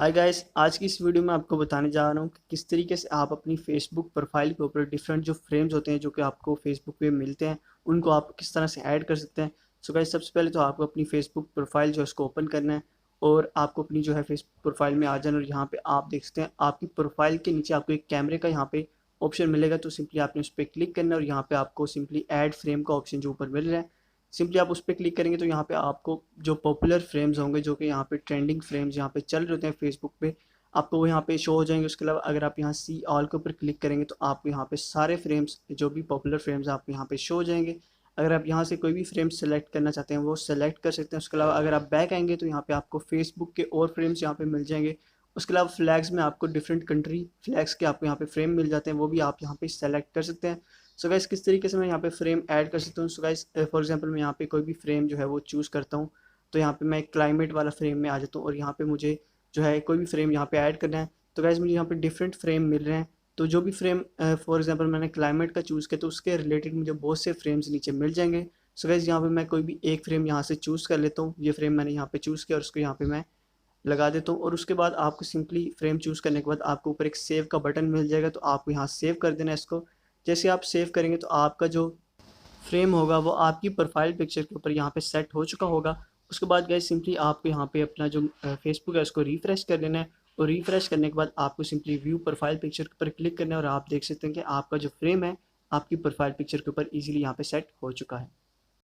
Hi guys, आज की इस वीडियो में आपको बताने जा रहा हूँ कि किस तरीके से आप अपनी फेसबुक प्रोफाइल के ऊपर डिफरेंट जो फ्रेम्स होते हैं जो कि आपको फेसबुक पे मिलते हैं उनको आप किस तरह से ऐड कर सकते हैं। सो गाइस, सबसे पहले तो आपको अपनी फेसबुक प्रोफाइल जो है उसको ओपन करना है और आपको अपनी जो है फेसबुक प्रोफाइल में आ जाना और यहाँ पे आप देख सकते हैं आपकी प्रोफाइल के नीचे आपको एक कैमरे का यहाँ पे ऑप्शन मिलेगा। तो सिंपली आपने उस पर क्लिक करना है और यहाँ पे आपको सिंपली ऐड फ्रेम का ऑप्शन जो ऊपर मिल रहा है, सिंपली आप उस पर क्लिक करेंगे तो यहाँ पे आपको जो पॉपुलर फ्रेम्स होंगे जो कि यहाँ पे ट्रेंडिंग फ्रेम्स यहाँ पे चल रहे होते हैं फेसबुक पे, आपको वो यहाँ पे शो हो जाएंगे। उसके अलावा अगर आप यहाँ सी ऑल के ऊपर क्लिक करेंगे तो आपको यहाँ पे सारे फ्रेम्स जो भी पॉपुलर फ्रेम्स आपको यहाँ पे शो हो जाएंगे। अगर आप यहाँ से कोई भी फ्रेम सेलेक्ट करना चाहते हैं वो सेलेक्ट कर सकते हैं। उसके अलावा अगर आप बैक आएंगे तो यहाँ पे आपको फेसबुक के और फ्रेम्स यहाँ पे मिल जाएंगे। उसके अलावा फ्लैग्स में आपको डिफरेंट कंट्री फ्लैग्स के आपको यहाँ पे फ्रेम मिल जाते हैं, वो भी आप यहाँ पे सेलेक्ट कर सकते हैं। सो गाइस, किस तरीके से मैं यहाँ पे फ्रेम ऐड कर सकता हूँ। सो गाइस, फॉर एग्जांपल मैं यहाँ पे कोई भी फ्रेम जो है वो चूज़ करता हूँ। तो यहाँ पे मैं क्लाइमेट वाला फ्रेम में आ जाता हूँ और यहाँ पे मुझे जो है कोई भी फ्रेम यहाँ पे ऐड करना है। तो गाइस, मुझे यहाँ पे डिफरेंट फ्रेम मिल रहे हैं। तो जो भी फ्रेम फॉर एग्जांपल मैंने क्लाइमेट का चूज़ किया तो उसके रिलेटेड मुझे बहुत से फ्रेम्स नीचे मिल जाएंगे। सो गाइस, यहाँ पे मैं कोई भी एक फ्रेम यहाँ से चूज़ कर लेता हूँ। ये फ्रेम मैंने यहाँ पे चूज़ किया और उसको यहाँ पे मैं लगा देता हूँ और उसके बाद आपको सिंपली फ्रेम चूज़ करने के बाद आपको ऊपर एक सेव का बटन मिल जाएगा। तो आपको यहाँ सेव कर देना है इसको। जैसे आप सेव करेंगे तो आपका जो फ्रेम होगा वो आपकी प्रोफाइल पिक्चर के ऊपर यहाँ पे सेट हो चुका होगा। उसके बाद गाइस, सिंपली आपको यहाँ पे अपना जो फेसबुक है उसको रिफ्रेश कर लेना है और रिफ्रेश करने के बाद आपको सिंपली व्यू प्रोफाइल पिक्चर के ऊपर क्लिक करना है और आप देख सकते हैं कि आपका जो फ्रेम है आपकी प्रोफाइल पिक्चर के ऊपर इजीली यहाँ पे सेट हो चुका है।